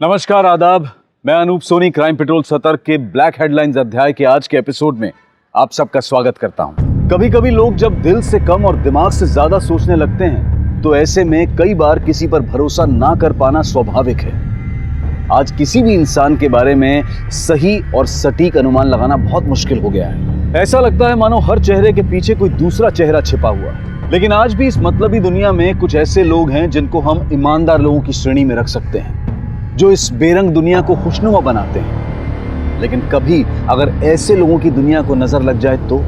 नमस्कार, आदाब। मैं अनूप सोनी क्राइम पेट्रोल सतर्क के ब्लैक हेडलाइंस अध्याय के आज के एपिसोड में आप सबका स्वागत करता हूं। कभी कभी लोग जब दिल से कम और दिमाग से ज्यादा सोचने लगते हैं तो ऐसे में कई बार किसी पर भरोसा ना कर पाना स्वाभाविक है। आज किसी भी इंसान के बारे में सही और सटीक अनुमान लगाना बहुत मुश्किल हो गया है। ऐसा लगता है मानो हर चेहरे के पीछे कोई दूसरा चेहरा छिपा हुआ है। लेकिन आज भी इस मतलबी दुनिया में कुछ ऐसे लोग हैं जिनको हम ईमानदार लोगों की श्रेणी में रख सकते हैं, जो इस बेरंग दुनिया को खुशनुमा बनाते हैं। लेकिन कभी अगर ऐसे लोगों की दुनिया को नजर लग जाए तो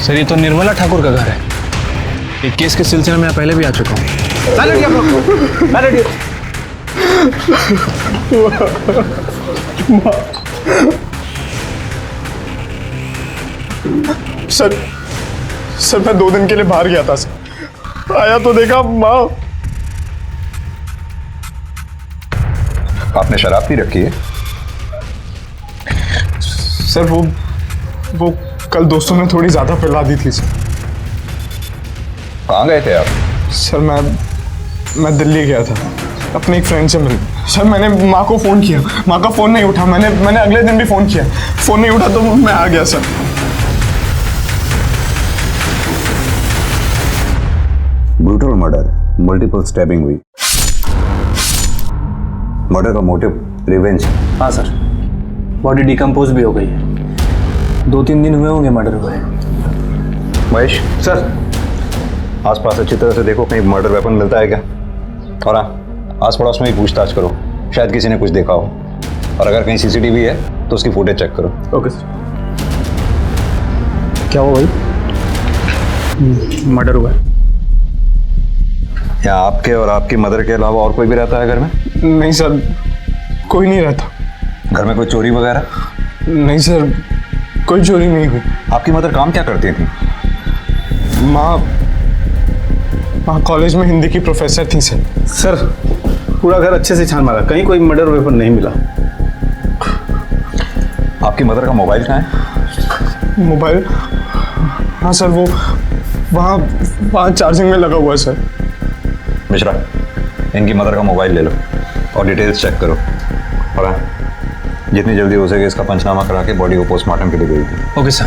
सर, ये तो निर्मला ठाकुर का घर है। एक केस के सिलसिले में मैं पहले भी आ चुका हूँ। सर मैं 2 दिन के लिए बाहर गया था सर। आया तो देखा माँ। आपने शराब पी रखी है? सर वो कल दोस्तों ने थोड़ी ज्यादा पिला दी थी सर। कहाँ गए थे आप? सर मैं दिल्ली गया था अपने एक फ्रेंड से मिलने। सर मैंने माँ को फोन किया, माँ का फोन नहीं उठा। मैंने अगले दिन भी फोन किया, फोन नहीं उठा तो मैं आ गया sir. Brutal murder, multiple stabbing हुई। मर्डर का मोटिव रिवेंज। हाँ सर, बॉडी डिकम्पोज भी हो गई है। 2-3 दिन हुए होंगे मर्डर हुए। महेश सर, आसपास अच्छी तरह से देखो, कहीं मर्डर वेपन मिलता है क्या। और हाँ, आस पड़ोस में भी पूछताछ करो, शायद किसी ने कुछ देखा हो। और अगर कहीं सीसीटीवी है तो उसकी फुटेज चेक करो। Okay sir. क्या हुआ भाई? मर्डर हुआ है। या आपके और आपकी मदर के अलावा और कोई भी रहता है घर में? नहीं सर, कोई नहीं रहता। घर में कोई चोरी वगैरह? नहीं सर, कोई चोरी नहीं हुई। आपकी मदर काम क्या करती थी? माँ कॉलेज में हिंदी की प्रोफेसर थी सर। सर, पूरा घर अच्छे से छान मारा, कहीं कोई मर्डर वेपन नहीं मिला। आपकी मदर का मोबाइल कहाँ है? मोबाइल? हाँ सर, वो वहाँ चार्जिंग में लगा हुआ है सर। मिश्रा, इनकी मदर का मोबाइल ले लो और डिटेल्स चेक करो। और हाँ, जितनी जल्दी हो सके इसका पंचनामा करा के बॉडी को पोस्टमार्टम के लिए भेज दो। Okay sir.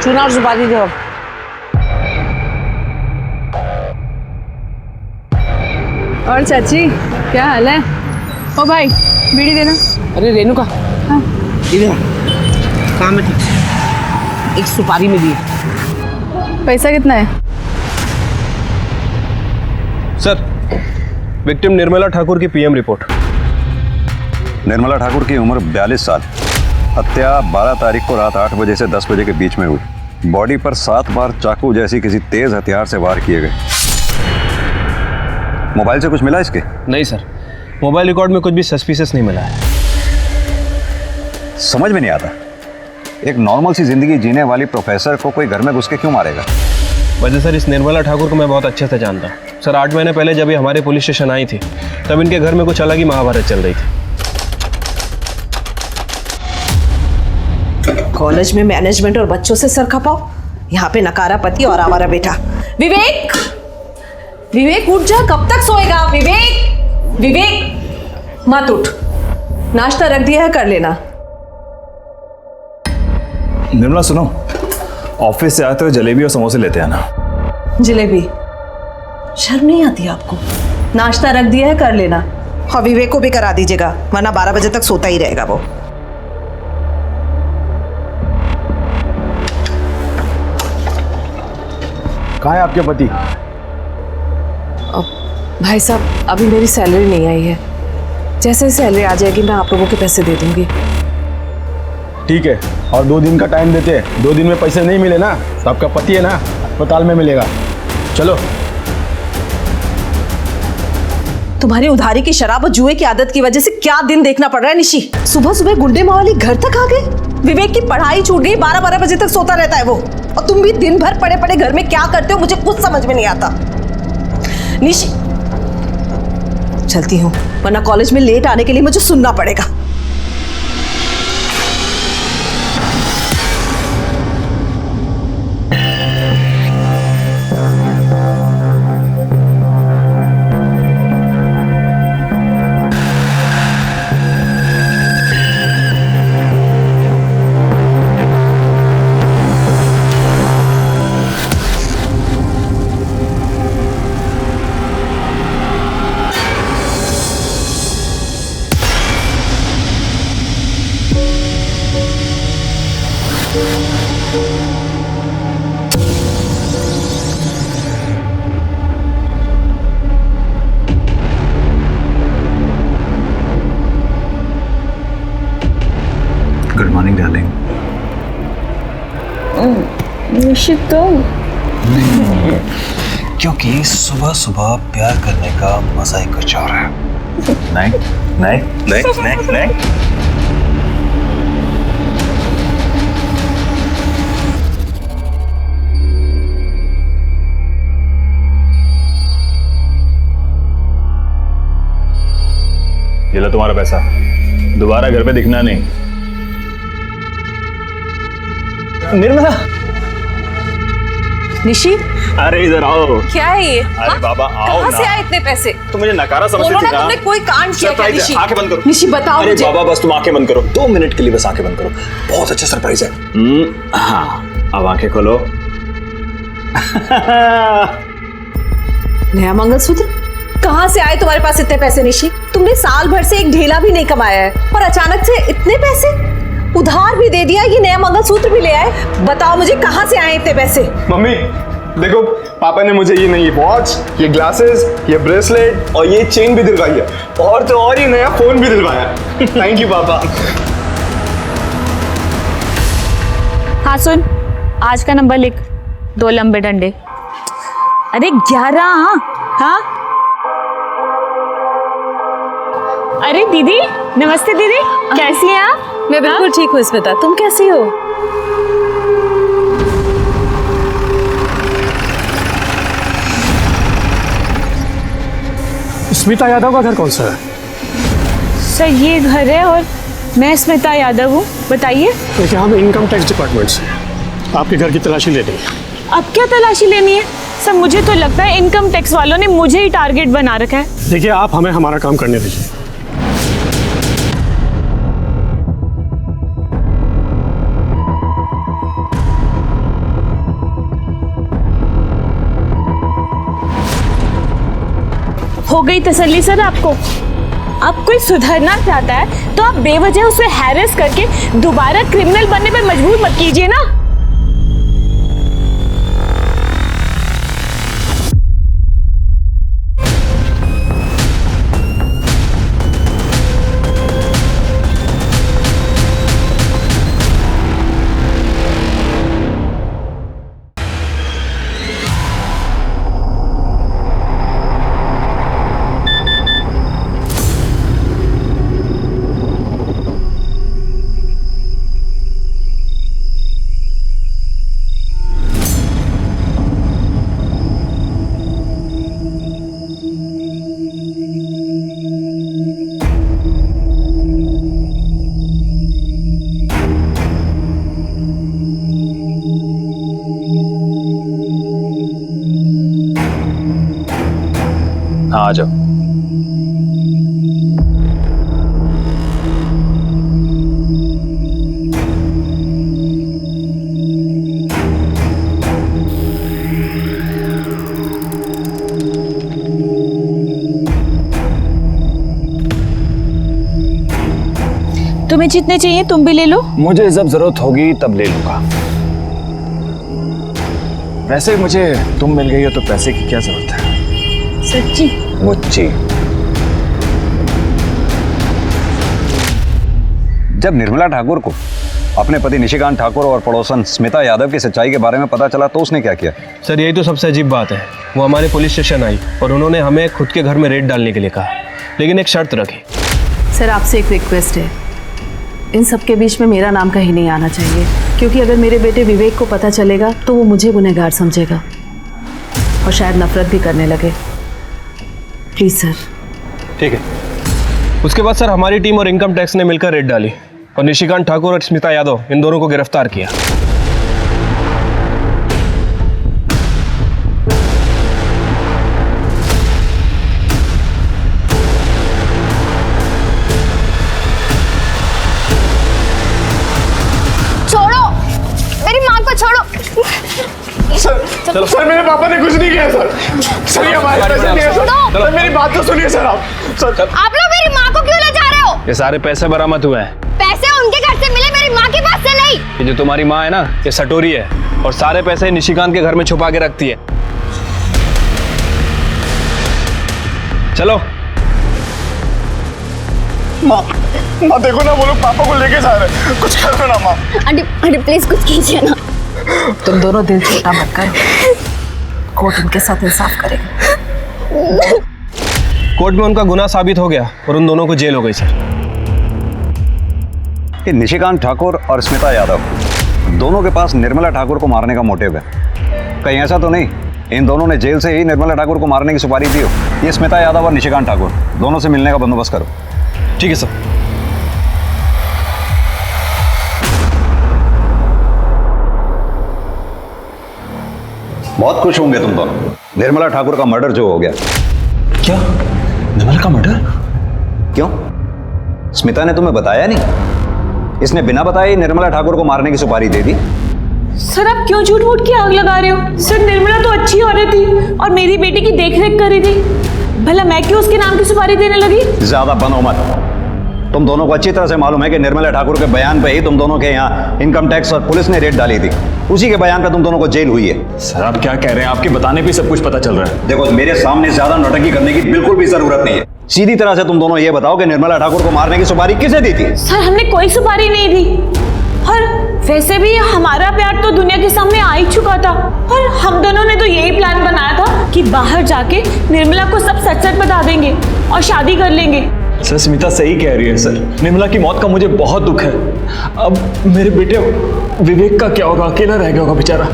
चूना और सुपारी दो। और चाची, क्या हाल है? ओ भाई, बीड़ी देना। अरे रेणुका, हाँ इधर काम में थी, एक सुपारी में दी। पैसा कितना है? सर, विक्टिम निर्मला ठाकुर की पीएम रिपोर्ट। निर्मला ठाकुर की उम्र 42 साल। हत्या 12 तारीख को रात 8 बजे से 10 बजे के बीच में हुई। बॉडी पर 7 बार चाकू जैसी किसी तेज हथियार से वार किए गए। मोबाइल से कुछ मिला इसके? नहीं सर, मोबाइल रिकॉर्ड में कुछ भी सस्पिशियस नहीं मिला है। समझ में नहीं आता, एक नॉर्मल सी जिंदगी जीने वाली प्रोफेसर को कोई घर में घुस के क्यों मारेगा? वैसे सर इस निर्मला ठाकुर को मैं बहुत अच्छे से जानता हूँ सर। 8 महीने पहले जब ये हमारे पुलिस स्टेशन आई थी तब इनके घर में कुछ अलग ही महाभारत चल रही थी। कॉलेज में मैनेजमेंट और बच्चों से सर खपाओ, यहाँ पे नकारा पति और आवारा बेटा। विवेक, विवेक उठ जा, कब तक सोएगा? विवेक, विवेक मत उठ, नाश्ता रख दिया है, कर लेना। निर्मला सुनो, ऑफिस से आते हुए जलेबी और समोसे लेते आना। जलेबी? शर्म नहीं आती आपको? नाश्ता रख दिया है, कर लेना। और विवेक को भी करा दीजिएगा, वरना 12 बजे तक सोता ही रहेगा वो। कहाँ है आपके पति? भाई साहब अभी मेरी सैलरी नहीं आई है, जैसे सैलरी आ जाएगी मैं आप लोगों के पैसे दे दूंगी। ठीक है, और 2 दिन का टाइम देते हैं। 2 दिन में पैसे नहीं मिले ना तो आपका पति है ना अस्पताल में मिलेगा। चलो। तुम्हारी उधारी की शराब और जुए की आदत की वजह से क्या दिन देखना पड़ रहा है निशी। सुबह सुबह गुंडे मावाली घर तक आ गए। विवेक की पढ़ाई छूट गई, 12-12 बजे तक सोता रहता है वो, और तुम भी दिन भर पड़े पड़े घर में क्या करते हो मुझे कुछ समझ में नहीं आता। निशी चलती हूँ, वरना कॉलेज में लेट आने के लिए मुझे सुनना पड़ेगा। Good morning darling. निश्चित तो क्योंकि सुबह सुबह प्यार करने का मजा ही कुछ और है। नहीं नहीं नहीं नहीं नहीं। ये लो तुम्हारा पैसा, दोबारा घर पे दिखना नहीं। निर्मला, निशी अरे इधर आओ। क्या है ये? अरे बाबा आओ कहाँ ना। से आए इतने पैसे? तुम मुझे नकारा समझती बोलो थी ना, ना। तुमने कोई कांड किया क्या? निशी आंखें बंद करो। निशी बताओ अरे मुझे। बाबा बस तुम आंखें बंद करो, 2 मिनट के लिए बस आंखें बंद करो। बहुत अच्छा सरप्राइज है। हाँ अब आंखें खोलो। नया मंगलसूत्र? कहाँ से आए तुम्हारे पास इतने पैसे निशी? तुमने साल भर से एक ढेला भी नहीं कमाया है और अचानक से इतने पैसे? उधार भी दे दिया, ये नया मंगलसूत्र भी ले आए। बताओ मुझे कहाँ से आए इतने पैसे? मम्मी देखो, पापा ने मुझे ये नई वॉच, ये ग्लासेस, ये ब्रेसलेट और ये चेन भी दिलवाई है, और तो और ये नया फोन भी दिलवाया। थैंक यू पापा। हाँ सुन, आज का नंबर लिख, 2 लंबे डंडे। अरे 11। हाँ अरे दीदी, नमस्ते दीदी, कैसी हैं आप? मैं बिल्कुल ठीक हूँ स्मिता, तुम कैसी हो? स्मिता यादव का घर कौन सा है? सर ये घर है और मैं स्मिता यादव हूँ। बताइए। देखिए हम इनकम टैक्स डिपार्टमेंट से आपके घर की तलाशी लेनी है। अब क्या तलाशी लेनी है? सर मुझे तो लगता है इनकम टैक्स वालों ने मुझे ही टारगेट बना रखा है। देखिए आप हमें हमारा काम करने दीजिए। हो गई तसल्ली सर आपको? अब कोई सुधरना चाहता है तो आप बेवजह उसे हैरेस करके दोबारा क्रिमिनल बनने पर मजबूर मत कीजिए ना। हाँ आ जाओ। तुम्हें जितने चाहिए तुम भी ले लो। मुझे जब जरूरत होगी तब ले लूंगा। वैसे मुझे तुम मिल गई हो तो पैसे की क्या जरूरत है? सच्ची? मुझे जब निर्मला ठाकुर को अपने पति निशिकांत ठाकुर और पड़ोसन स्मिता यादव की सच्चाई के बारे में पता चला तो उसने क्या किया? सर यही तो सबसे अजीब बात है। वो हमारे पुलिस स्टेशन आई और उन्होंने हमें खुद के घर में रेड डालने के लिए कहा, लेकिन एक शर्त रखी। सर आपसे एक रिक्वेस्ट है, इन सब के बीच में मेरा नाम कहीं नहीं आना चाहिए, क्योंकि अगर मेरे बेटे विवेक को पता चलेगा तो वो मुझे गुनहगार समझेगा और शायद नफरत भी करने लगे। Please sir. ठीक है। उसके बाद सर हमारी टीम और इनकम टैक्स ने मिलकर रेड डाली और निशिकांत ठाकुर और स्मिता यादव इन दोनों को गिरफ्तार किया। छोड़ो मेरी माँ को, छोड़ो। सर मेरे पापा ने कुछ नहीं किया सर। सर ये हमारे पैसे नहीं है सर। सर मेरी बात तो सुनिए सर आप। सर आप लोग मेरी माँ को क्यों ले जा रहे हो? ये सारे पैसे बरामद हुए हैं। पैसे उनके घर से मिले, मेरी माँ के पास से नहीं। ये जो तुम्हारी माँ है ना, ये सटोरी है और सारे पैसे निशिकांत के घर में छुपा के रखती है। चलो। माँ देखो ना, वो लोग पापा को लेके जा रहे हैं, कुछ कर दो ना माँ। आंटी प्लीज कुछ कीजिए ना। तुम दोनों दिल छोटा मत करो, कोर्ट उनके साथ इंसाफ करेगा। कोर्ट में उनका गुनाह साबित हो गया और उन दोनों को जेल हो गई सर। कि निशिकांत ठाकुर और स्मिता यादव दोनों के पास निर्मला ठाकुर को मारने का मोटिव है। कहीं ऐसा तो नहीं इन दोनों ने जेल से ही निर्मला ठाकुर को मारने की सुपारी दी हो? ये स्मिता यादव और निशिकांत ठाकुर दोनों से मिलने का बंदोबस्त करो। ठीक है सर। बहुत खुश होंगे तुम दोनों, निर्मला ठाकुर का मर्डर जो हो गया। क्या? निर्मला का मर्डर? क्यों, स्मिता ने तुम्हें बताया नहीं? इसने बिना बताए ही निर्मला ठाकुर को मारने की सुपारी दे दी। सर आप क्यों झूठ मूठ की आग लगा रहे हो? सर निर्मला तो अच्छी औरत थी और मेरी बेटी की देखरेख कर रही थी, भला मैं क्यों उसके नाम की सुपारी देने लगी? ज्यादा बनो मत। तुम दोनों को अच्छी तरह से मालूम है कि निर्मला ठाकुर के बयान पे ही तुम दोनों के यहाँ इनकम टैक्स और पुलिस ने रेड डाली थी। उसी के बयान पे तुम दोनों को जेल हुई है। सर आप क्या कह रहे हैं? आपके बताने पे सब कुछ पता चल रहा है। देखो मेरे सामने ज्यादा नौटंकी करने की बिल्कुल भी जरूरत नहीं है। सीधी तरह से तुम दोनों ये बताओ कि निर्मला ठाकुर को मारने की सुपारी किसे दी थी? सर हमने कोई सुपारी नहीं दी, और वैसे भी हमारा प्यार तो दुनिया के सामने आ ही चुका था, और हम दोनों ने तो यही प्लान बनाया था कि बाहर जाके निर्मला को सब सच सच बता देंगे और शादी कर लेंगे। सर स्मिता सही कह रही है सर, निर्मला की मौत का मुझे बहुत दुख है। अब मेरे बेटे विवेक का क्या होगा? अकेला रह गया होगा बेचारा।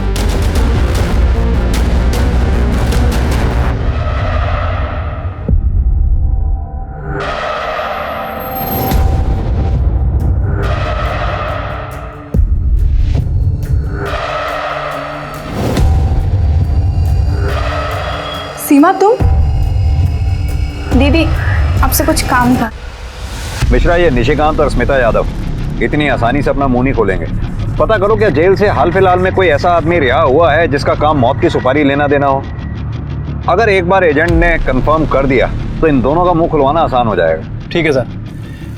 सीमा तुम? दीदी आपसे कुछ काम था। मिश्रा, ये निशिकांत और स्मिता यादव इतनी आसानी से अपना मुंह नहीं खोलेंगे। पता करो क्या जेल से हाल फिलहाल में कोई ऐसा आदमी रिहा हुआ है जिसका काम मौत की सुपारी लेना देना हो? अगर एक बार एजेंट ने कंफर्म कर दिया तो इन दोनों का मुंह खुलवाना आसान हो जाएगा। ठीक है सर।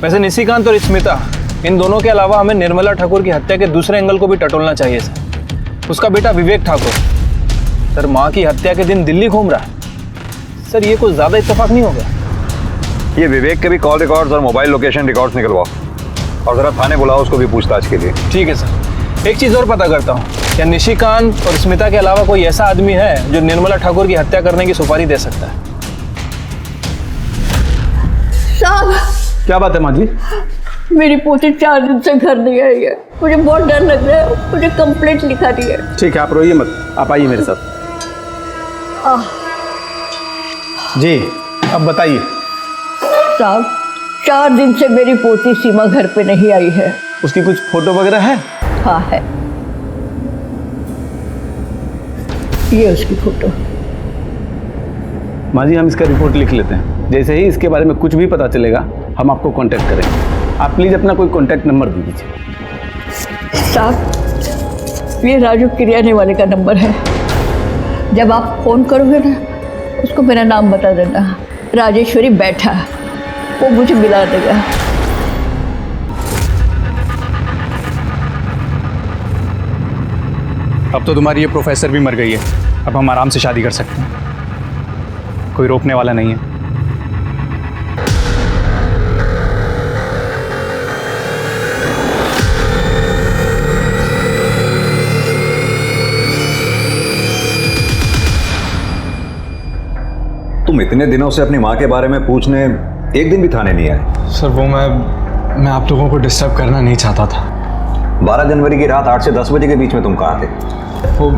वैसे निशिकांत और स्मिता इन दोनों के अलावा हमें निर्मला ठाकुर की हत्या के दूसरे एंगल को भी टटोलना चाहिए सर। उसका बेटा विवेक ठाकुर सर माँ की हत्या के दिन दिल्ली घूम रहा है। सर ये कुछ ज्यादा इत्तेफाक नहीं होगा? ये विवेक के भी कॉल रिकॉर्ड्स और मोबाइल लोकेशन रिकॉर्ड्स निकलवाओ और जरा थाने बुलाओ उसको भी पूछताछ के लिए। ठीक है सर। एक चीज़ और पता करता हूँ, क्या निशिकांत और स्मिता के अलावा कोई ऐसा आदमी है जो निर्मला ठाकुर की हत्या करने की सुपारी दे सकता है? साहब क्या बात है माँ जी? मेरी पोती 4 दिन से घर नहीं आई है, मुझे बहुत डर लग रहा है। मुझे कंप्लेंट लिखा दी है। ठीक है, आप रोइए मत, आप आइए मेरे साथ। जी अब बताइए। साहब 4 दिन से मेरी पोती सीमा घर पे नहीं आई है। उसकी कुछ फोटो वगैरह है? हाँ है, ये उसकी फोटो। माँ जी हम इसका रिपोर्ट लिख लेते हैं, जैसे ही इसके बारे में कुछ भी पता चलेगा हम आपको कांटेक्ट करेंगे। आप प्लीज़ अपना कोई कांटेक्ट नंबर दे दीजिए। साहब ये राजू किरियाने वाले का नंबर है, जब आप फ़ोन करोगे ना उसको मेरा नाम बता देना, राजेश्वरी बैठा, वो मुझे मिला देगा। अब तो तुम्हारी ये प्रोफेसर भी मर गई है, अब हम आराम से शादी कर सकते हैं, कोई रोकने वाला नहीं है। तुम इतने दिनों से अपनी माँ के बारे में पूछने एक दिन भी थाने नहीं आए। सर वो मैं आप लोगों को डिस्टर्ब करना नहीं चाहता था। 12 जनवरी की रात 8 से 10 बजे के बीच में तुम कहाँ थे? वो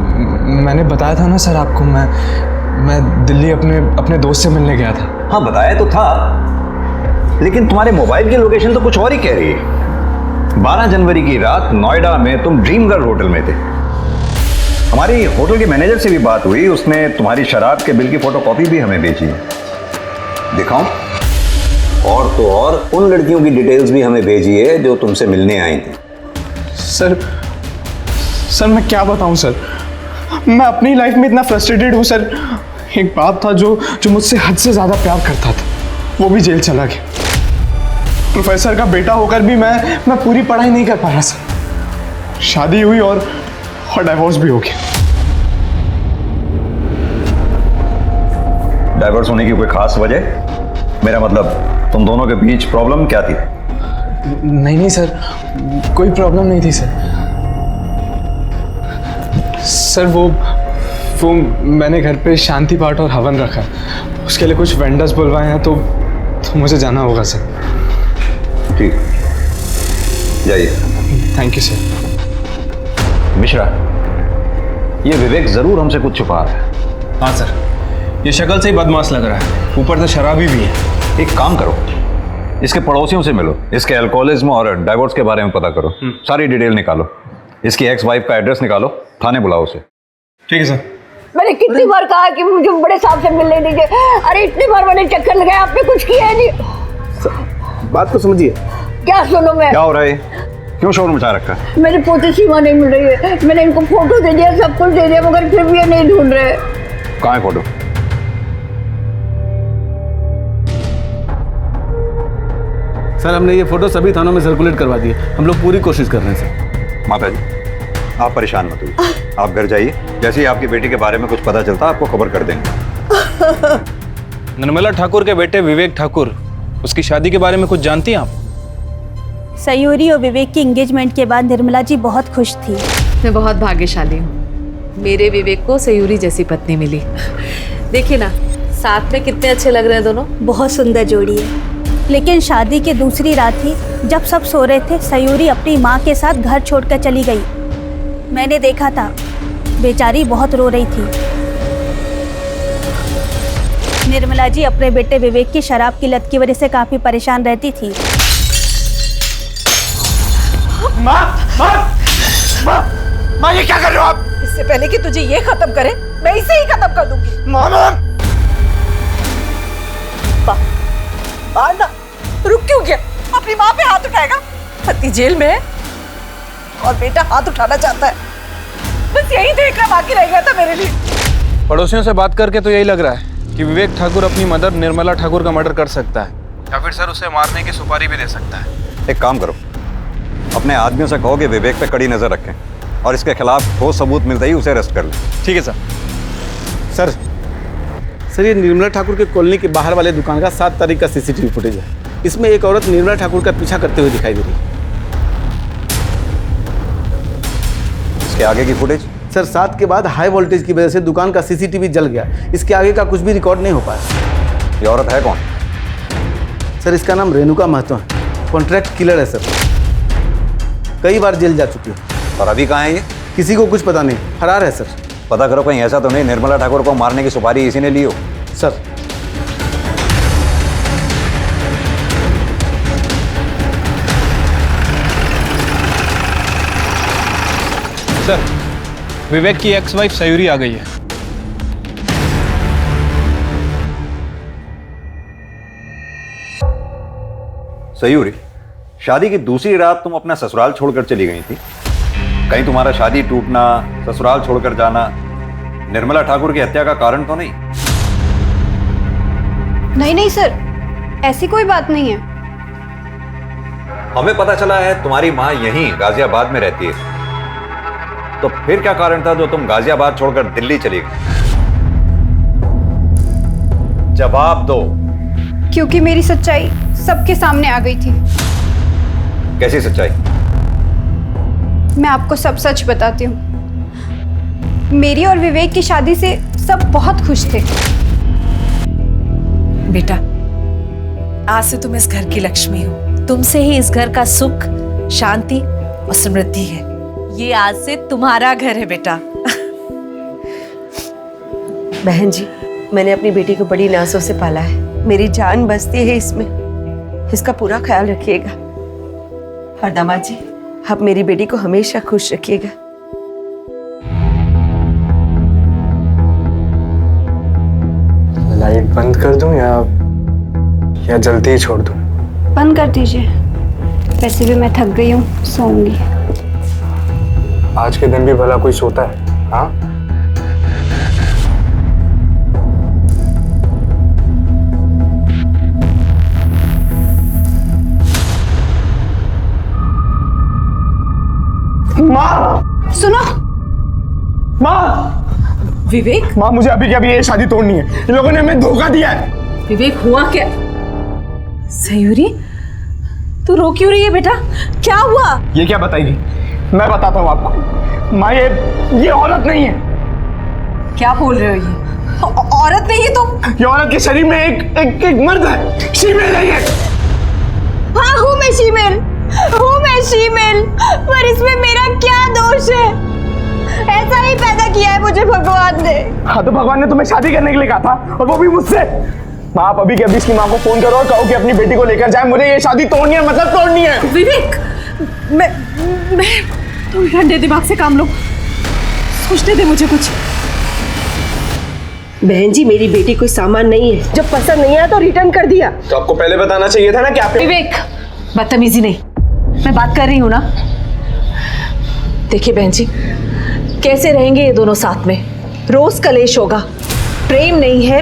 मैंने बताया था ना सर आपको, मैं दिल्ली अपने दोस्त से मिलने गया था। हाँ बताया तो था, लेकिन तुम्हारे मोबाइल की लोकेशन तो कुछ और ही कह रही है। 12 जनवरी की रात नोएडा में तुम ड्रीम गर्ल होटल में थे। हमारी होटल के मैनेजर से भी बात हुई, उसने तुम्हारी शराब के बिल की फोटोकॉपी भी हमें भेजी है, दिखाऊं? और तो और उन लड़कियों की डिटेल्स भी हमें भेजी है जो तुमसे मिलने आई थी। सर मैं क्या बताऊं सर, मैं अपनी लाइफ में इतना फ्रस्ट्रेटेड हूं सर। एक बाप था जो मुझसे हद से ज़्यादा प्यार करता था, वो भी जेल चला गया। प्रोफेसर का बेटा होकर भी मैं पूरी पढ़ाई नहीं कर पाया सर। शादी हुई और डाइवोर्स भी हो गया। डाइवोर्स होने की कोई खास वजह? मेरा मतलब तुम दोनों के बीच प्रॉब्लम क्या थी? नहीं सर, कोई प्रॉब्लम नहीं थी सर वो मैंने घर पे शांति पाठ और हवन रखा, उसके लिए कुछ वेंडर्स बुलवाए हैं, तो मुझे जाना होगा सर। ठीक, जाइए। Thank you sir. मिश्रा, ये विवेक जरूर हमसे कुछ छुपा रहा है। हाँ सर, ये शक्ल से ही बदमाश लग रहा है, ऊपर से शराबी भी है। एक काम करो, इसके पड़ोसियों से मिलो, इसके अल्कोहलिज्म और डाइवोर्स के बारे में पता करो, सारी डिटेल निकालो, इसकी एक्स वाइफ का एड्रेस निकालो, थाने बुलाओ उसे। ठीक है सर। मैंने कितनी बार कहा कि मुझे बड़े साहब से मिलने दीजिए, अरे इतनी बार मैंने चक्कर लगाया, आपने कुछ किया है नहीं। बात को समझिए। क्या सुनो मैं? क्या हो रहा है? क्यों शोर मचा रखा है? मेरी पोती सीमा नहीं मिल रही है, मैंने इनको फोटो दे दिया, सब कुछ दे दिया, मगर फिर भी ये नहीं ढूंढ रहे। कहाँ है फोटो? सर हमने ये फोटो सभी थानों में सर्कुलेट करवा दिए, हम लोग पूरी कोशिश कर रहे हैं सर। माता जी आप परेशान मत होइए, आप घर जाइए, जैसे ही आपकी बेटी के बारे में कुछ पता चलता आपको खबर कर देंगे। निर्मला ठाकुर के बेटे विवेक ठाकुर, उसकी शादी के बारे में कुछ जानती हैं आप? सयूरी और विवेक की एंगेजमेंट के बाद निर्मला जी बहुत खुश थी। मैं बहुत भाग्यशाली हूँ, मेरे विवेक को सयूरी जैसी पत्नी मिली। देखिए ना साथ में कितने अच्छे लग रहे हैं दोनों, बहुत सुंदर जोड़ी है। लेकिन शादी की दूसरी रात ही जब सब सो रहे थे, सयूरी अपनी माँ के साथ घर छोड़कर चली गई। मैंने देखा था, बेचारी बहुत रो रही थी। निर्मला जी अपने बेटे विवेक की शराब की लत की वजह से काफी परेशान रहती थी। माँ ये क्या कर रहे हो आप? इससे पहले कि तुझे ये खत्म करे, मैं इसे ही खत्म कर दूंगी। मारना रुक क्यों गया? अपनी माँ पे हाथ उठाएगा? पति जेल में है और बेटा हाथ उठाना चाहता है, बस यही देखना बाकी रह गया था मेरे लिए। पड़ोसियों से बात करके तो यही लग रहा है कि विवेक ठाकुर अपनी मदर निर्मला ठाकुर का मर्डर कर सकता है, या फिर सर उसे मारने की सुपारी भी दे सकता है। एक काम करो, अपने आदमियों से कहो कि विवेक पे कड़ी नजर रखें और इसके खिलाफ ठोस सबूत मिलते ही उसे अरेस्ट कर लें। ठीक है सर। सर ये निर्मला ठाकुर के कॉलोनी के बाहर वाले दुकान का 7 तारीख का सीसीटीवी फुटेज है। इसमें एक औरत निर्मला ठाकुर का पीछा करते हुए दिखाई दे रही है। इसके आगे की फुटेज? सर 7 के बाद हाई वोल्टेज की वजह से दुकान का सीसीटीवी जल गया, इसके आगे का कुछ भी रिकॉर्ड नहीं हो पाया। ये औरत है कौन? सर इसका नाम रेणुका महतो है, कॉन्ट्रैक्ट किलर है सर, कई बार जेल जा चुकी है। और अभी कहाँ है ये? किसी को कुछ पता नहीं, फरार है सर। पता करो कहीं ऐसा तो नहीं निर्मला ठाकुर को मारने की सुपारी इसी ने ली हो। सर सर विवेक की एक्स वाइफ सयूरी आ गई है। सयूरी, शादी की दूसरी रात तुम अपना ससुराल छोड़कर चली गई थी। कहीं तुम्हारा शादी टूटना, ससुराल छोड़कर जाना निर्मला ठाकुर की हत्या का कारण तो नहीं? नहीं सर, ऐसी कोई बात नहीं है। हमें पता चला है तुम्हारी मां यहीं गाजियाबाद में रहती है, तो फिर क्या कारण था जो तुम गाजियाबाद छोड़कर दिल्ली चली गई? जवाब दो। क्योंकि मेरी सच्चाई सबके सामने आ गई थी। कैसी सच्चाई? मैं आपको सब सच बताती हूँ। मेरी और विवेक की शादी से सब बहुत खुश थे। बेटा, आज से तुम इस घर की लक्ष्मी हो। तुमसे ही इस घर का सुख, शांति और समृद्धि है। ये आज से तुम्हारा घर है बेटा। बहन जी, मैंने अपनी बेटी को बड़ी नाजों से पाला है। मेरी जान बसती है इसमें। इसका पूरा ख्याल रखिएगा। और दामाद जी, आप मेरी बेटी को हमेशा खुश रखिएगा। लाइट बंद कर दूं या जल्दी ही छोड़ दूं? बंद कर दीजिए। वैसे भी मैं थक गई हूँ, सोऊंगी। आज के दिन भी भला कोई सोता है? हाँ, माँ सुनो। माँ, विवेक, माँ मुझे अभी के अभी ये शादी तोड़नी है। इन लोगों ने हमें धोखा दिया है। विवेक हुआ क्या? सयूरी, तू रो क्यों रही है बेटा? क्या हुआ? ये क्या बताएगी? मैं बताता हूँ आपको। माँ, ये औरत नहीं है। क्या बोल रहे हो? ये औरत नहीं है तो? ये औरत के शरीर में एक मर्द है। शीमेल है ये। हाँ, हूँ मैं शीमेल। पर इसमें मेरा क्या दोष है? ऐसा ही पैदा किया है मुझे भगवान ने। हाँ, तो भगवान ने तुम्हें शादी करने के लिए कहा था, और वो भी मुझसे। माँ, आप अभी के अभी इसकी माँ को फोन करो और कहो कि अपनी बेटी को लेकर जाए। मुझे ये शादी तोड़नी है, मतलब तोड़नी है। विवेक, मैं तुम ठंडे दिमाग से काम लो। सोचने दे मुझे कुछ। बहन जी, मेरी बेटी कोई सामान नहीं है। जब पसंद नहीं आया तो रिटर्न कर दिया। तो आपको पहले बताना चाहिए था ना कि आप। विवेक, बदतमीजी नहीं, मैं बात कर रही हूँ ना। देखिए बहन जी, कैसे रहेंगे ये दोनों साथ में? रोज कलेश होगा, प्रेम नहीं है,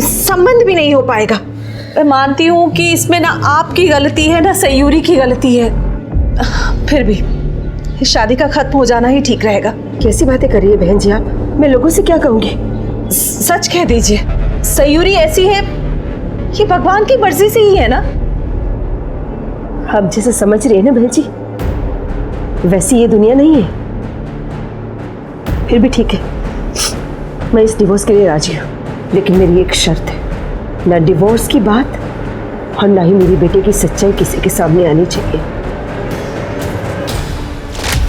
संबंध भी नहीं हो पाएगा। मैं मानती हूँ कि इसमें ना आपकी गलती है ना सयूरी की गलती है, फिर भी इस शादी का खत्म हो जाना ही ठीक रहेगा। कैसी बातें कर रही है बहन जी आप? मैं लोगों से क्या कहूँगी? सच कह दीजिए, सयूरी ऐसी है, ये भगवान की मर्जी से ही है ना। आप जैसे समझ रही है ना बहन जी, वैसी ये दुनिया नहीं है। फिर भी ठीक है, मैं इस डिवोर्स के लिए राजी हूँ, लेकिन मेरी एक शर्त है। ना डिवोर्स की बात और ना ही मेरी बेटे की सच्चाई किसी के सामने आनी चाहिए।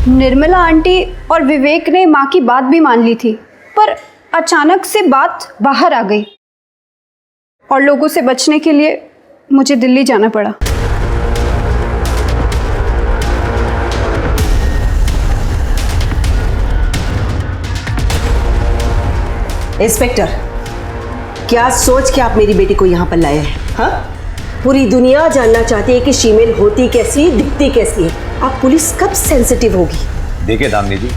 निर्मला आंटी और विवेक ने माँ की बात भी मान ली थी, पर अचानक से बात बाहर आ गई और लोगों से बचने के लिए मुझे दिल्ली जाना पड़ा। इंस्पेक्टर, क्या सोच के आप मेरी बेटी को यहाँ पर लाए हैं? हाँ, पूरी दुनिया जानना चाहती है कि शीमेल होती कैसी, दिखती कैसी है। आप पुलिस कब सेंसिटिव होगी? देखिए दामिनी जी,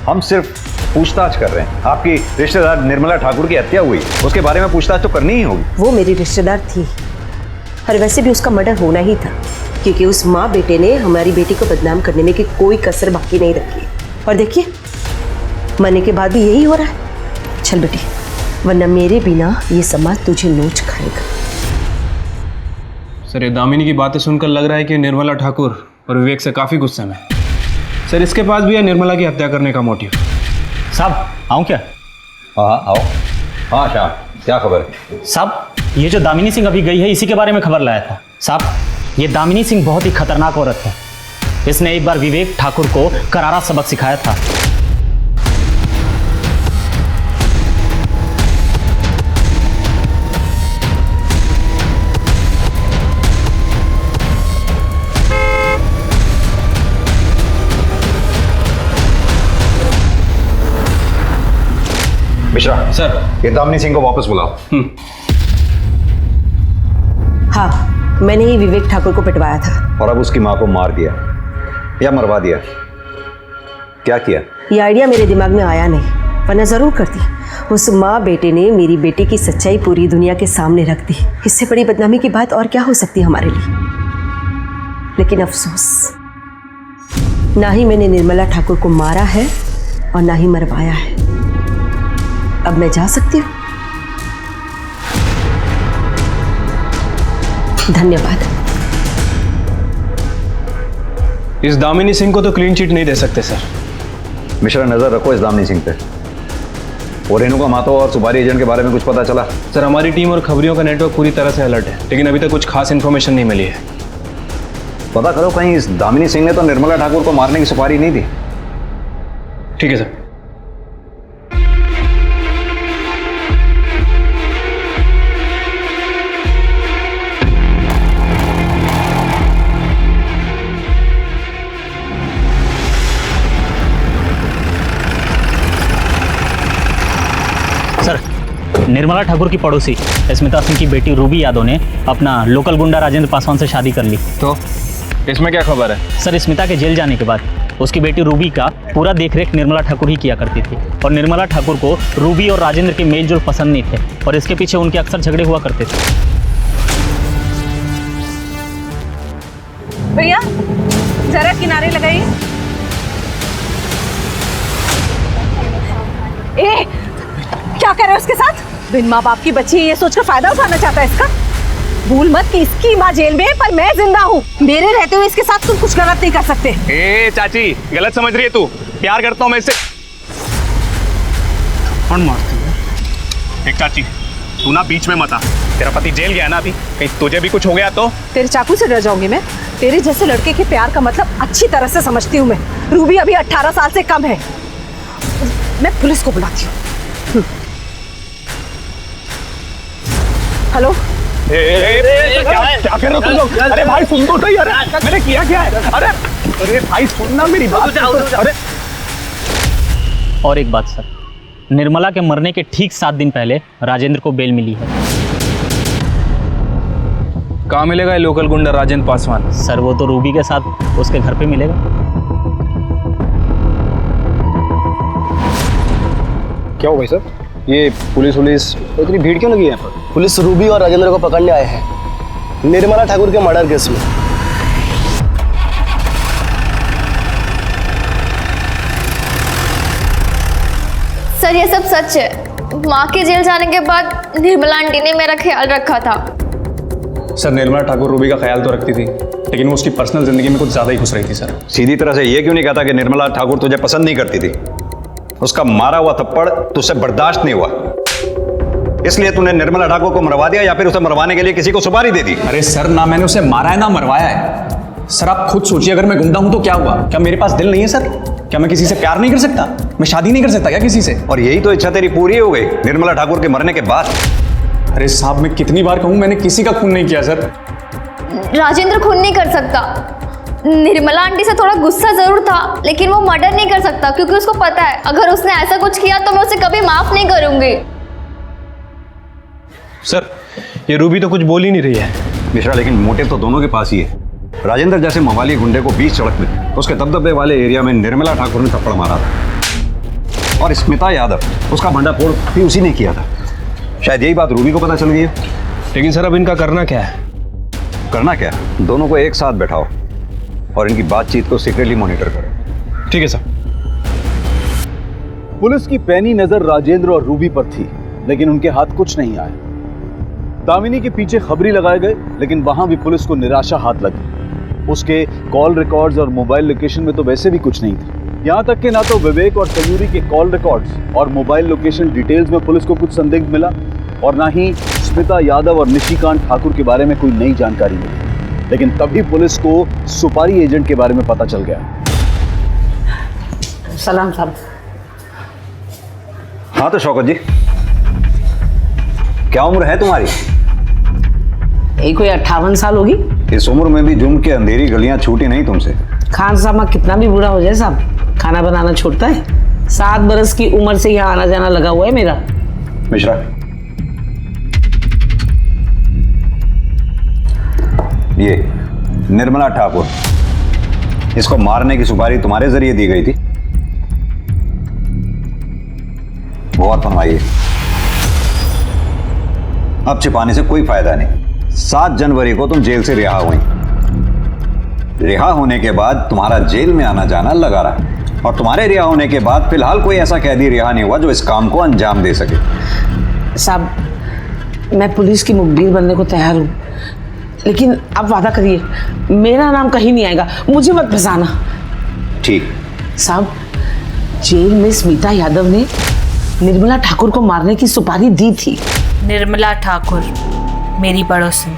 हम सिर्फ पूछताछ कर रहे हैं। आपकी रिश्तेदार निर्मला ठाकुर की हत्या हुई, उसके बारे में पूछताछ तो करनी ही होगी। वो मेरी रिश्तेदार थी, और वैसे भी उसका मर्डर होना ही था, क्योंकि उस माँ बेटे ने हमारी बेटी को बदनाम करने में की कोई कसर बाकी नहीं रखी। और देखिए, मरने के बाद भी यही हो रहा है। चल बेटी, वरना मेरे बिना ये समाज तुझे नोच खाएगा। सर, ये दामिनी की बातें सुनकर लग रहा है कि निर्मला ठाकुर और विवेक से काफ़ी गुस्से में है। सर, इसके पास भी है निर्मला की हत्या करने का मोटिव। साहब, आऊँ क्या? हाँ आओ। हाँ श्याम, क्या खबर है? साहब, ये जो दामिनी सिंह अभी गई है, इसी के बारे में खबर लाया था। साहब, ये दामिनी सिंह बहुत ही खतरनाक औरत है। इसने एक बार विवेक ठाकुर को करारा सबक सिखाया था। मिश्रा सर, ये दामिनी सिंह को वापस बुलाओ। हाँ, मैंने ही विवेक ठाकुर को पिटवाया था। और अब उसकी माँ को मार दिया या मरवा दिया, क्या किया? ये आइडिया मेरे दिमाग में आया नहीं, वरना जरूर करती। उस माँ बेटे ने मेरी बेटी की सच्चाई पूरी दुनिया के सामने रख दी। इससे बड़ी बदनामी की बात और क्या हो सकती है हमारे लिए। लेकिन अफसोस, ना ही मैंने निर्मला ठाकुर को मारा है और ना ही मरवाया है। अब मैं जा सकती हूँ। धन्यवाद। इस दामिनी सिंह को तो क्लीन चिट नहीं दे सकते सर। मिश्रा, नजर रखो इस दामिनी सिंह पे। और रेणुका मातो और सुपारी एजेंट के बारे में कुछ पता चला? सर, हमारी टीम और खबरियों का नेटवर्क पूरी तरह से अलर्ट है, लेकिन अभी तक कुछ खास इन्फॉर्मेशन नहीं मिली है। पता करो, कहीं इस दामिनी सिंह ने तो निर्मला ठाकुर को मारने की सुपारी नहीं दी। ठीक है सर। सर, निर्मला ठाकुर की पड़ोसी स्मिता सिंह की बेटी रूबी यादव ने अपना लोकल गुंडा राजेंद्र पासवान से शादी कर ली। तो इसमें क्या खबर है? सर, स्मिता के जेल जाने के बाद उसकी बेटी रूबी का पूरा देखरेख निर्मला ठाकुर ही किया करती थी, और निर्मला ठाकुर को रूबी और राजेंद्र के मेल जोल पसंद नहीं थे, और इसके पीछे उनके अक्सर झगड़े हुआ करते थे। भैया जरा किनारे लगाइए। ए, क्या कर रहे हो उसके साथ? बिन माँ बाप की बच्ची ये सोचकर फायदा उठाना चाहता है इसका। भूल मत कि इसकी माँ जेल में है पर मैं जिंदा हूँ। मेरे रहते हुए इसके साथ तुम कुछ गलत नहीं कर सकते। ए चाची, गलत समझ रही है तू। प्यार करता हूँ मैं इससे। कौन मारती है? एक चाची, तू ना बीच में मत आ। तेरा पति जेल गया ना अभी, कहीं तुझे भी कुछ हो गया तो? तेरे चाकू से डर जाऊंगी मैं? तेरे जैसे लड़के के प्यार का मतलब अच्छी तरह से समझती हूँ मैं। रूबी अभी 18 साल से कम है। मैं पुलिस को बुलाती हूँ। हेलो, क्या कर रहे हो तुम लोग? अरे भाई सुन तो सही। अरे मैंने किया क्या है? अरे भाई सुनना मेरी बात। अरे और एक बात सर, निर्मला के मरने के ठीक 7 दिन पहले राजेंद्र को बेल मिली है। कहाँ मिलेगा ये लोकल गुंडा राजेंद्र पासवान? सर, वो तो रूबी के साथ उसके घर पे मिलेगा। क्या हो भाई साहब, ये पुलिस इतनी भीड़ क्यों लगी है यहाँ पर? पुलिस रूबी और राजेंद्र को पकड़ने आए हैं निर्मला ठाकुर के मर्डर केस में। सर, ये सब सच है। माँ के जेल जाने के बाद निर्मला आंटी ने मेरा ख्याल रखा था। सर, निर्मला ठाकुर रूबी का ख्याल तो रखती थी, लेकिन वो उसकी पर्सनल जिंदगी में कुछ ज़्यादा ही घुस रही थी। सर, सीधी तरह से ये क्यों नहीं कहता कि निर्मला ठाकुर तुझे पसंद नहीं करती थी? उसका मारा हुआ थप्पड़ तुझसे बर्दाश्त नहीं हुआ, इसलिए तूने निर्मला ठाकुर को मरवा दिया, या फिर उसे मरवाने के लिए किसी को सुपारी दे दी? अरे सर, ना मैंने उसे मारा है ना मरवाया है। सर, आप खुद सोचिए, अगर मैं गुंडा हूं तो क्या हुआ? क्या मेरे पास दिल नहीं है? सर, क्या मैं किसी से प्यार नहीं कर सकता? मैं शादी नहीं कर सकता क्या किसी से? और यही तो इच्छा तेरी पूरी हो गई निर्मला ठाकुर के मरने के बाद। अरे साहब, मैं कितनी बार कहूं, मैंने किसी का खून नहीं किया। सर, राजेंद्र खून नहीं कर सकता। निर्मला आंटी से थोड़ा गुस्सा जरूर था, लेकिन वो मर्डर नहीं कर सकता, क्योंकि उसको पता है अगर उसने ऐसा कुछ किया तो मैं उसे कभी माफ नहीं करूंगी। सर, ये रूबी तो कुछ बोल ही नहीं रही है। मिश्रा, लेकिन मोटिव तो दोनों के पास ही है। राजेंद्र जैसे मवाली गुंडे को बीच सड़क में उसके दबदबे वाले एरिया में निर्मला ठाकुर ने थप्पड़ मारा था, और स्मिता यादव उसका भंडाफोड़ भी उसी ने किया था। शायद यही बात रूबी को पता चल गई है। लेकिन सर, अब इनका करना क्या है? करना क्या? दोनों को एक साथ बैठाओ और इनकी बातचीत को सीक्रेटली मॉनिटर करो। ठीक है सर। पुलिस की पैनी नजर राजेंद्र और रूबी पर थी, लेकिन उनके हाथ कुछ नहीं आया। दामिनी के पीछे खबरी लगाए गए, लेकिन वहां भी पुलिस को निराशा हाथ लगी। उसके कॉल रिकॉर्ड्स और मोबाइल लोकेशन में तो वैसे भी कुछ नहीं था। यहाँ तक कि ना तो विवेक और सयूरी के कॉल रिकॉर्ड्स और मोबाइल लोकेशन डिटेल्स में पुलिस को कुछ संदिग्ध मिला, और ना ही स्मिता यादव और निशिकांत ठाकुर के बारे में कोई नई जानकारी मिली। लेकिन तभी पुलिस को सुपारी एजेंट के बारे में पता चल गया। सलाम साहब। हाँ तो शौकत जी, क्या उम्र है तुम्हारी? यही कोई 58 साल होगी। इस उम्र में भी जुम्म के अंधेरी गलियां छूटी नहीं तुमसे। खान साहब, कितना भी बूढ़ा हो जाए साहब, खाना बनाना छोड़ता है। 7 बरस की उम्र से यहाँ आना जाना लगा हुआ है मेरा। मिश्रा, ये निर्मला ठाकुर, इसको मारने की सुपारी तुम्हारे जरिए दी गई थी? गौर फरमाइए, अब छिपाने से कोई फायदा नहीं। 7 जनवरी को तुम जेल से रिहा हुई। रिहा होने के बाद तुम्हारा जेल में आना जाना लगा रहा, और तुम्हारे रिहा होने के बाद फिलहाल कोई ऐसा कैदी रिहा नहीं हुआ जो इस काम को अंजाम दे सके। साहब, मैं पुलिस की मुखबिर बनने को तैयार हूँ, लेकिन आप वादा करिए मेरा नाम कहीं नहीं आएगा, मुझे मत फंसाना। ठीक। साहब, जेल में स्मिता यादव ने निर्मला ठाकुर को मारने की सुपारी दी थी। निर्मला ठाकुर मेरी पड़ोसन,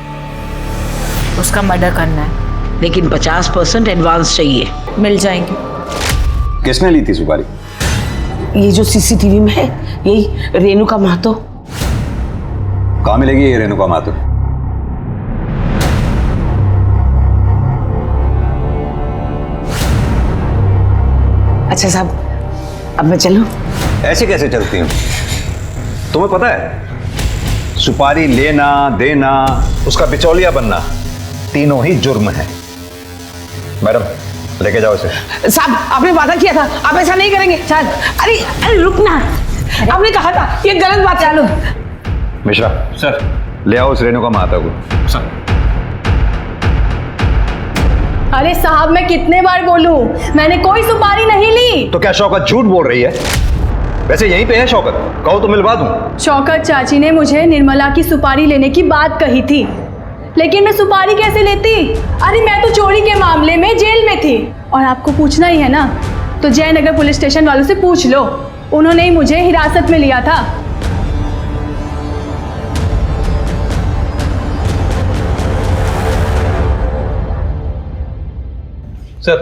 उसका मर्डर करना है, लेकिन 50% एडवांस चाहिए। मिल जाएंगे। किसने ली थी सुपारी? ये जो सीसीटीवी में है, यही रेणुका महतो। कहाँ मिलेगी ये रेणुका महतो? अच्छा साहब, अब मैं चलूं? ऐसे कैसे चलती हूँ? तुम्हें पता है, सुपारी लेना, देना, उसका बिचौलिया बनना, तीनों ही जुर्म है। मैडम, लेके जाओ इसे। साहब, आपने वादा किया था, आप ऐसा नहीं करेंगे। साहब, अरे रुकना, आपने कहा था, ये गलत बात है। मिश्रा सर, ले आओ उस रेणुका महतो को। सर। अरे साहब, मैं कितने बार बोलूं, मैंने कोई सुपारी नहीं ली। तो क्या शौकत झूठ बोल रही है? वैसे यहीं पे है शौकत, कहो तो मिलवा दूं। शौकत चाची ने मुझे निर्मला की सुपारी लेने की बात कही थी, लेकिन मैं सुपारी कैसे लेती? अरे मैं तो चोरी के मामले में जेल में थी, और आपको पूछना ही है ना, तो जयनगर पुलिस स्टेशन वालों से पूछ लो, उन्होंने ही मुझे हिरासत में लिया था। सर,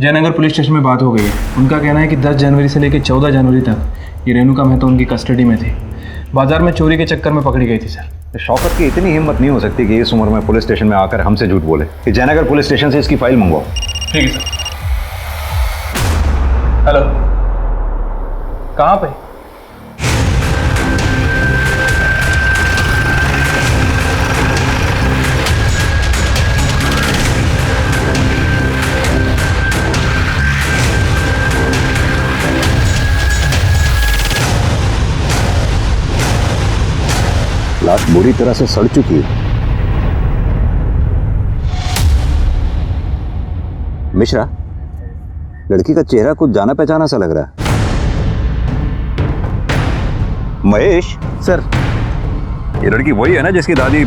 जयनगर पुलिस स्टेशन में बात हो गई है। उनका कहना है कि 10 जनवरी से लेकर 14 जनवरी तक ये रेणुका महतो उनकी कस्टडी में थी। बाजार में चोरी के चक्कर में पकड़ी गई थी सर। शौकत की इतनी हिम्मत नहीं हो सकती कि इस उम्र में पुलिस स्टेशन में आकर हमसे झूठ बोले कि जयनगर पुलिस स्टेशन से इसकी फाइल मंगवाओ। ठीक है सर। हेलो, कहाँ पे? लाश बुरी तरह से सड़ चुकी है। मिश्रा, लड़की का चेहरा कुछ जाना पहचाना सा लग रहा है। महेश सर, ये लड़की वही है ना जिसकी दादी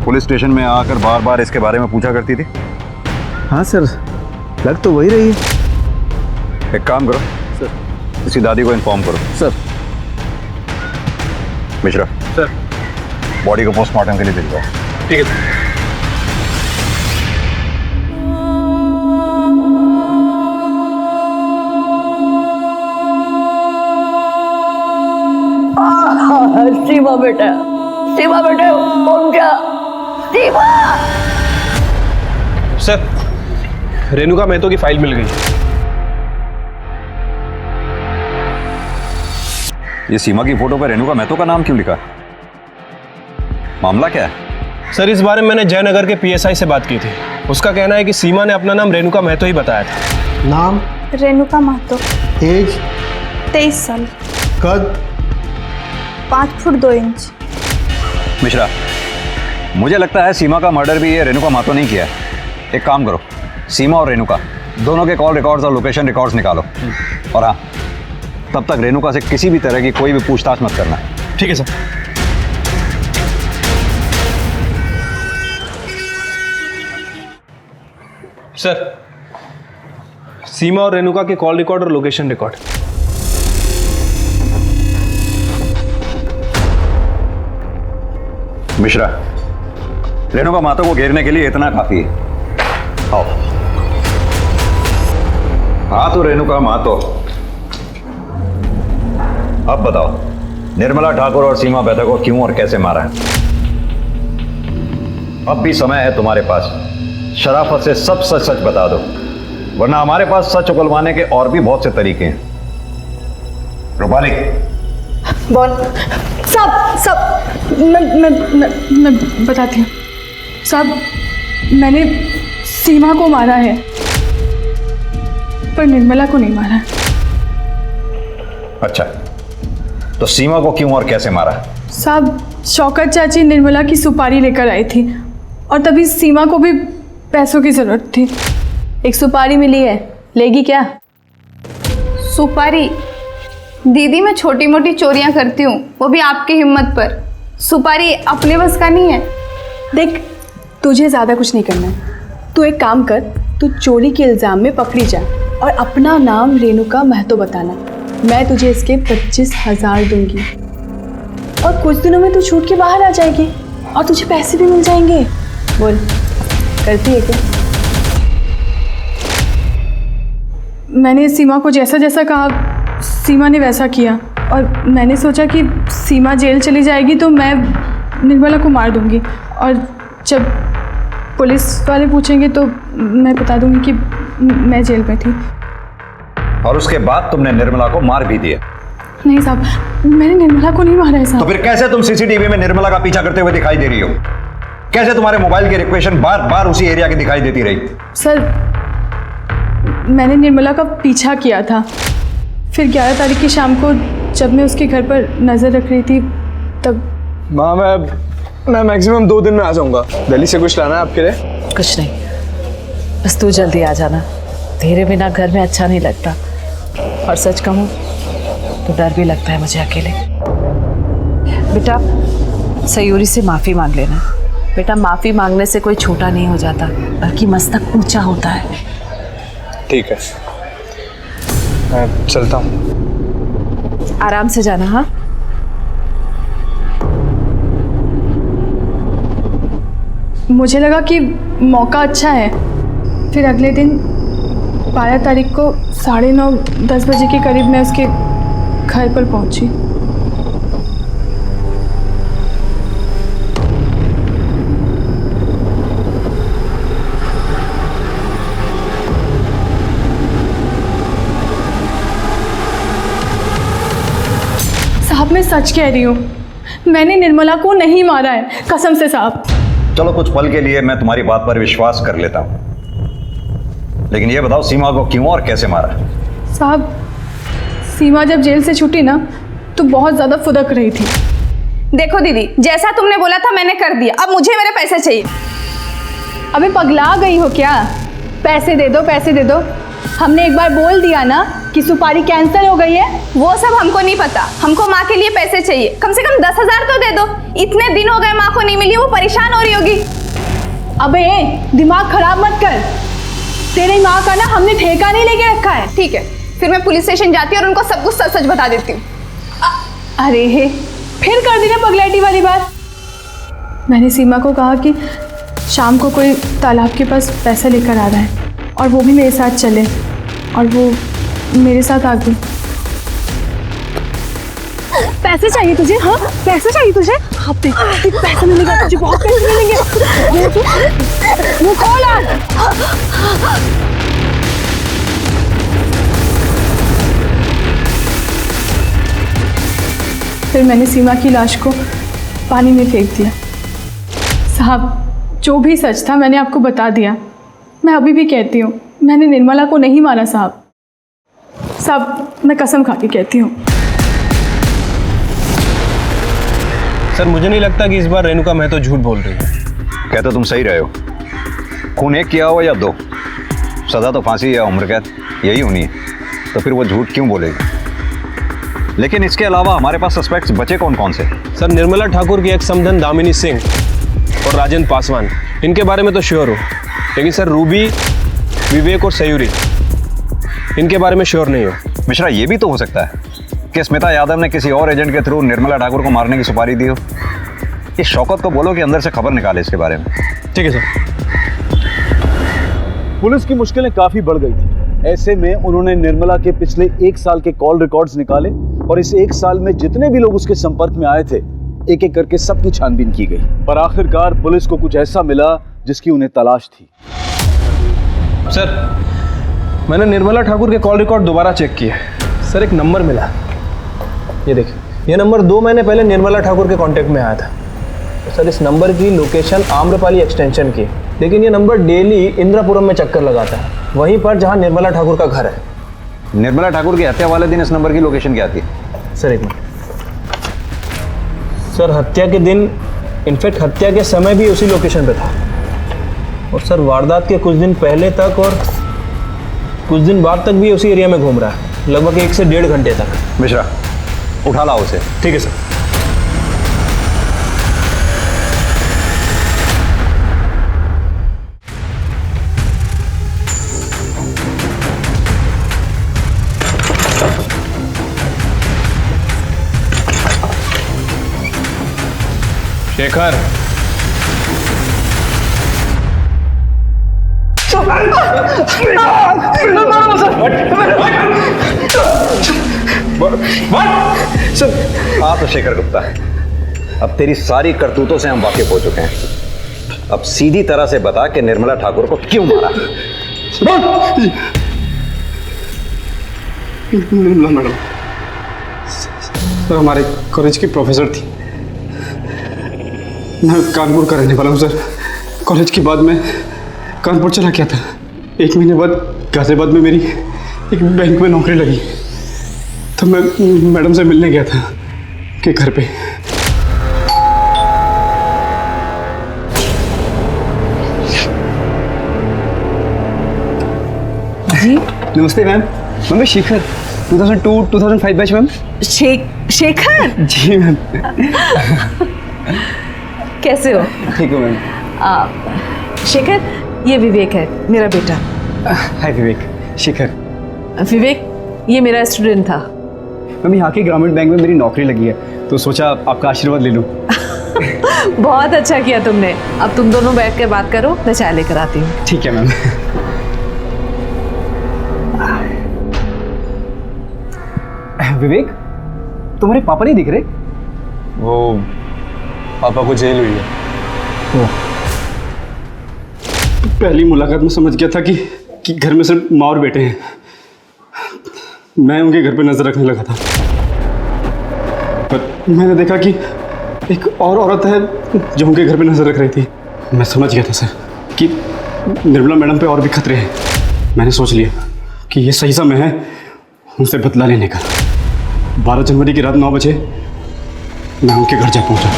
पुलिस स्टेशन में आकर बार बार इसके बारे में पूछा करती थी? हाँ सर, लग तो वही रही है। एक काम करो सर, इसकी दादी को इन्फॉर्म करो। सर। मिश्रा सर, बॉडी को पोस्टमार्टम के लिए भेजो। ठीक है। सीमा बेटा, सीमा बेटा, उठ जा। सीमा! सर, रेणुका महतो की फाइल मिल गई। ये सीमा की फोटो पर रेणुका महतो का नाम क्यों लिखा? मामला क्या है? सर, इस बारे में मैंने जयनगर के PSI से बात की थी। उसका कहना है कि सीमा ने अपना नाम रेणुका महतो ही बताया था। नाम? रेणुका महतो। एज? 23 साल। कद? 5 फुट 2 इंच। मिश्रा, मुझे लगता है सीमा का मर्डर भी ये रेणुका महतो नहीं किया है। एक काम करो, सीमा और रेणुका दोनों के कॉल रिकॉर्ड्स और लोकेशन रिकॉर्ड्स निकालो, और हाँ, तब तक रेणुका से किसी भी तरह की कोई भी पूछताछ मत करना। ठीक है सर। सर, सीमा और रेणुका के कॉल रिकॉर्ड और लोकेशन रिकॉर्ड। मिश्रा, रेणुका महतो को घेरने के लिए इतना काफी है। आओ। हाँ तो रेणुका महतो, अब बताओ निर्मला ठाकुर और सीमा बेहता को क्यों और कैसे मारा है? अब भी समय है तुम्हारे पास, शराफत से सब सच सच बता दो, वरना हमारे पास सच उगलवाने के और भी बहुत से तरीके हैं। रूपाली, बोल। सब मैं बताती हूँ। साहब, मैंने सीमा को मारा है, पर निर्मला को नहीं मारा। अच्छा, तो सीमा को क्यों और कैसे मारा? साहब, शौकत चाची निर्मला की सुपारी लेकर आई थी और तभी सीमा को भी पैसों की जरूरत थी। एक सुपारी मिली है, लेगी क्या? सुपारी? दीदी, मैं छोटी मोटी चोरियां करती हूँ, वो भी आपकी हिम्मत पर। सुपारी अपने बस का नहीं है। देख, तुझे ज़्यादा कुछ नहीं करना है। तू एक काम कर, तू चोरी के इल्ज़ाम में पकड़ी जा और अपना नाम रेणुका महतो बताना। मैं तुझे इसके 25,000 दूंगी और कुछ दिनों में तू छूट के बाहर आ जाएगी और तुझे पैसे भी मिल जाएंगे। बोल, करती है क्या? मैंने सीमा को जैसा जैसा कहा, सीमा ने वैसा किया और मैंने सोचा कि सीमा जेल चली जाएगी तो मैं निर्मला को मार दूंगी और जब पुलिस वाले पूछेंगे तो मैं बता दूंगी कि मैं जेल में थी। और उसके बाद तुमने निर्मला को मार भी दिया? नहीं साहब, मैंने निर्मला को नहीं मारा है साहब। तो फिर कैसे तुम सीसीटीवी में निर्मला का पीछा करते हुए दिखाई दे रही हो? कैसे तुम्हारे मोबाइल की रिक्वेशन बार बार उसी एरिया की दिखाई देती रही? सर, मैंने निर्मला का पीछा किया था, फिर 11 तारीख की शाम को जब मैं उसके घर पर नज़र रख रही थी तब। माँ, मैं मैक्सिमम 2 दिन में आ जाऊंगा। दिल्ली से कुछ लाना है आपके लिए? कुछ नहीं, बस तू जल्दी आ जाना। तेरे बिना घर में अच्छा नहीं लगता और सच कहूँ तो डर भी लगता है मुझे अकेले। बेटा, सयूरी से माफ़ी मांग लेना। बेटा, माफ़ी मांगने से कोई छोटा नहीं हो जाता, बल्कि मस्तक ऊंचा होता है। ठीक है, मैं चलता हूँ। आराम से जाना। हाँ, मुझे लगा कि मौका अच्छा है, फिर अगले दिन 12 तारीख को 9:30-10 बजे के करीब मैं उसके घर पर पहुंची। साहब, मैं सच कह रही हूँ, मैंने निर्मला को नहीं मारा है, कसम से साहब। चलो, कुछ पल के लिए मैं तुम्हारी बात पर विश्वास कर लेता हूं, लेकिन ये बताओ सीमा को क्यों और कैसे मारा? साहब, सीमा जब जेल से छूटी ना तो बहुत ज्यादा फुदक रही थी। देखो दीदी, जैसा तुमने बोला था मैंने कर दिया, अब मुझे मेरे पैसे चाहिए। अबे पगला गई हो क्या? पैसे दे दो, पैसे दे दो। हमने एक बार बोल दिया ना कि सुपारी कैंसिल हो गई है। वो सब हमको नहीं पता, हमको माँ के लिए पैसे चाहिए। कम से कम 10,000 तो दे दो। इतने दिन हो गए माँ को नहीं मिली, वो परेशान हो रही होगी। अबे दिमाग खराब मत कर, तेरी माँ का ना हमने ठेका नहीं लेके रखा है। ठीक है, फिर मैं पुलिस स्टेशन जाती हूँ और उनको सब कुछ सच सच बता देती हूँ। अरे हे, फिर कर दी ना पगलैटी वाली बात। मैंने सीमा को कहा कि शाम को कोई तालाब के पास पैसा लेकर आ रहा है और वो भी मेरे साथ चले, और वो मेरे साथ आ गई। पैसे चाहिए तुझे? हाँ, पैसे चाहिए तुझे? हाँ, देख पैसे मिलेगा तुझे, बहुत पैसे मिलेंगे। वो खोल आ। फिर मैंने सीमा की लाश को पानी में फेंक दिया। साहब, जो भी सच था मैंने आपको बता दिया। मैं अभी भी कहती हूँ, मैंने निर्मला को नहीं मारा साहब। साहब, मैं कसम खा के कहती हूँ। सर, मुझे नहीं लगता कि इस बार रेणुका महतो झूठ बोल रही है। कहते तुम सही रहे हो। खून एक किया हो या 2, सजा तो फांसी या उम्र कैद यही होनी है, तो फिर वो झूठ क्यों बोलेगी? लेकिन इसके अलावा हमारे पास सस्पेक्ट्स बचे कौन कौन से? सर, निर्मला ठाकुर की एक समधन दामिनी सिंह और राजेंद्र पासवान, इनके बारे में तो श्योर हो, लेकिन सर रूबी, विवेक और सयूरी, इनके बारे में श्योर नहीं हो। मिश्रा, ये भी तो हो सकता है कि स्मिता यादव ने किसी और एजेंट के थ्रू निर्मला ठाकुर को मारने की सुपारी दी हो। इस शौकत को बोलो कि अंदर से खबर निकाले इसके बारे में। ठीक है सर। पुलिस की मुश्किलें काफी बढ़ गई थी। ऐसे में उन्होंने निर्मला के पिछले 1 साल के कॉल रिकॉर्ड्स निकाले और इस 1 साल में जितने भी लोग उसके संपर्क में आए थे, एक एक करके सबकी छानबीन की गई। पर आखिरकार पुलिस को कुछ ऐसा मिला जिसकी उन्हें तलाश थी। सर, मैंने निर्मला ठाकुर के कॉल रिकॉर्ड दोबारा चेक किए। सर, एक नंबर मिला, ये देखिए, ये नंबर 2 महीने पहले निर्मला ठाकुर के कांटेक्ट में आया था। तो सर, इस नंबर की लोकेशन आम्रपाली एक्सटेंशन की, लेकिन ये नंबर डेली इंदिरापुरम में चक्कर लगाता है, वहीं पर जहाँ निर्मला ठाकुर का घर है। निर्मला ठाकुर की हत्या वाले दिन इस नंबर की लोकेशन क्या थी? सर एक मिनट सर, हत्या के दिन, इनफैक्ट हत्या के समय भी उसी लोकेशन पे था। और सर वारदात के कुछ दिन पहले तक और कुछ दिन बाद तक भी उसी एरिया में घूम रहा है, लगभग 1 से 1.5 घंटे तक। मिश्रा उठा लाओ उसे। ठीक है सर। शेखर, हाँ तो शेखर गुप्ता, अब तेरी सारी करतूतों से हम वाकिफ हो चुके हैं। अब सीधी तरह से बता कि निर्मला ठाकुर को क्यों मारा? निर्मला मैडम सर हमारे कॉलेज की प्रोफेसर थी। मैं कानपुर का रहने वाला हूँ सर। कॉलेज के बाद मैं कानपुर चला गया था। 1 महीने बाद गाजियाबाद में मेरी एक बैंक में नौकरी लगी, तो मैं मैडम से मिलने गया था के घर पे। जी नमस्ते मैम। मैं Shekhar, 2002-2005 batch ma'am. Shekhar ji ma'am. कैसे हो? ठीक हो मैम। शेखर, ये विवेक है, मेरा बेटा। हाय विवेक। शेखर। विवेक ये मेरा स्टूडेंट था। मैम यहाँ के ग्रामीण बैंक में मेरी नौकरी लगी है, तो सोचा आपका आशीर्वाद ले लूँ। बहुत अच्छा किया तुमने। अब तुम दोनों बैठ कर बात करो, मैं चाय लेकर आती हूँ। ठीक है मैम। विवेक, तुम्हारे पापा नहीं दिख रहे? वो पापा को जेल हुई है। पहली मुलाकात में समझ गया था कि घर में सिर्फ माँ और बेटे हैं। मैं उनके घर पे नजर रखने लगा था, पर मैंने देखा कि एक और औरत है जो उनके घर पे नजर रख रही थी। मैं समझ गया था सर कि निर्मला मैडम पे और भी खतरे हैं। मैंने सोच लिया कि ये सही समय है उनसे बदला लेने का। 12 जनवरी की रात 9 बजे मैं उनके घर जा पहुंचा।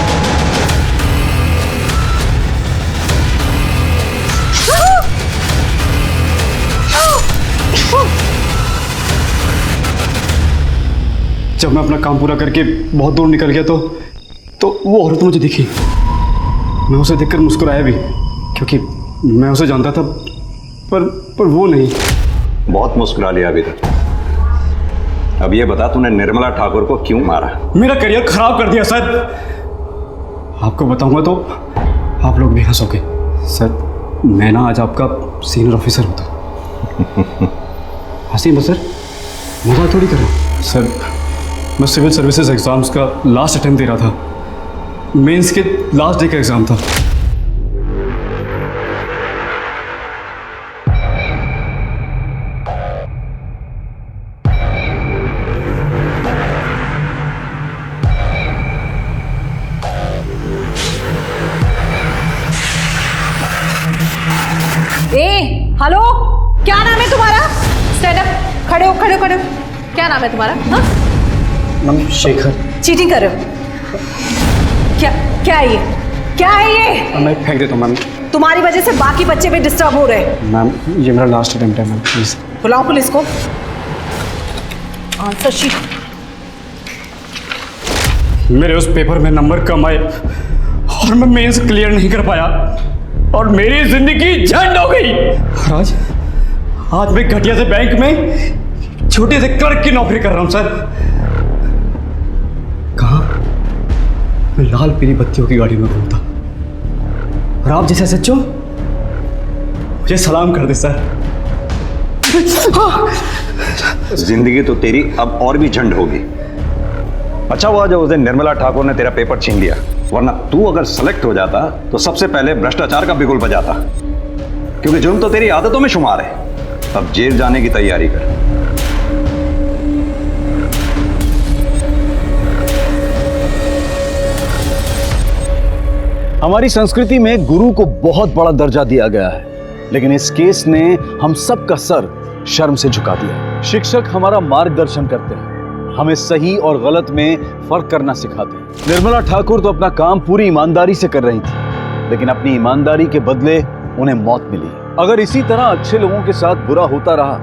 जब मैं अपना काम पूरा करके बहुत दूर निकल गया तो वो औरत मुझे दिखी। मैं उसे देखकर मुस्कुराया भी, क्योंकि मैं उसे जानता था, पर वो नहीं। बहुत मुस्कुरा लिया अभी तक। अब ये बता, तूने निर्मला ठाकुर को क्यों मारा? मेरा करियर खराब कर दिया सर। आपको बताऊंगा तो आप लोग भी हंसोगे सर। मैं ना आज आपका सीनियर ऑफिसर होता। हंसी मत सर, मजाक थोड़ी कर रहा हूं सर। मैं सिविल सर्विसेज एग्जाम्स का लास्ट अटेम्प्ट दे रहा था। मेंस के लास्ट डे का एग्जाम था। हेलो, क्या नाम है तुम्हारा? स्टैंड अप, खड़े हो खड़े हो खड़े हो। क्या नाम है तुम्हारा? हाँ? मैम शेखर। चीटिंग कर रहे हो? क्या है ये? क्या है ये? मैं फेंक देता हूँ मैम। तुम्हारी वजह से बाकी बच्चे भी डिस्टर्ब हो रहे हैं। मैम ये मेरा लास्ट अटेम्प्ट है मैम, प्लीज। बुलाओ पुलिस को। Answer sheet. मेरे उस पेपर में नंबर कम आए और मैं मेंस क्लियर नहीं कर पाया और मेरी जिंदगी झंड हो गई। आज मैं घटिया से बैंक में छोटे से क्लर्क की नौकरी कर रहा हूं सर। कहा मैं लाल पीली बत्तियों की गाड़ी में घूमता, और आप जैसे सच्चो मुझे सलाम कर दे सर। जिंदगी तो तेरी अब और भी झंड होगी। अच्छा हुआ जो उस दिन निर्मला ठाकुर ने तेरा पेपर छीन लिया, वरना तू अगर सेलेक्ट हो जाता तो सबसे पहले भ्रष्टाचार का बिगुल बजाता, क्योंकि जुर्म तो तेरी आदतों में शुमार है। अब जेल जाने की तैयारी कर। हमारी संस्कृति में गुरु को बहुत बड़ा दर्जा दिया गया है, लेकिन इस केस ने हम सबका सर शर्म से झुका दिया। शिक्षक हमारा मार्गदर्शन करते हैं, हमें सही और गलत में फर्क करना सिखाते हैं। निर्मला ठाकुर तो अपना काम पूरी ईमानदारी से कर रही थी, लेकिन अपनी ईमानदारी के बदले उन्हें मौत मिली। अगर इसी तरह अच्छे लोगों के साथ बुरा होता रहा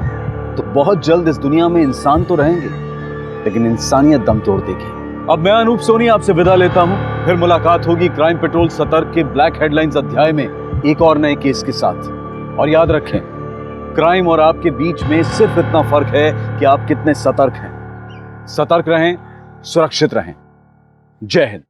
तो बहुत जल्द इस दुनिया में इंसान तो रहेंगे, लेकिन इंसानियत दम तोड़ देगी। अब मैं अनूप सोनी आपसे विदा लेता हूं। फिर मुलाकात होगी क्राइम पेट्रोल सतर्क के ब्लैक हेडलाइंस अध्याय में एक और नए केस के साथ। और याद रखें, क्राइम और आपके बीच में सिर्फ इतना फर्क है कि आप कितने सतर्क हैं। सतर्क रहें, सुरक्षित रहें। जय हिंद।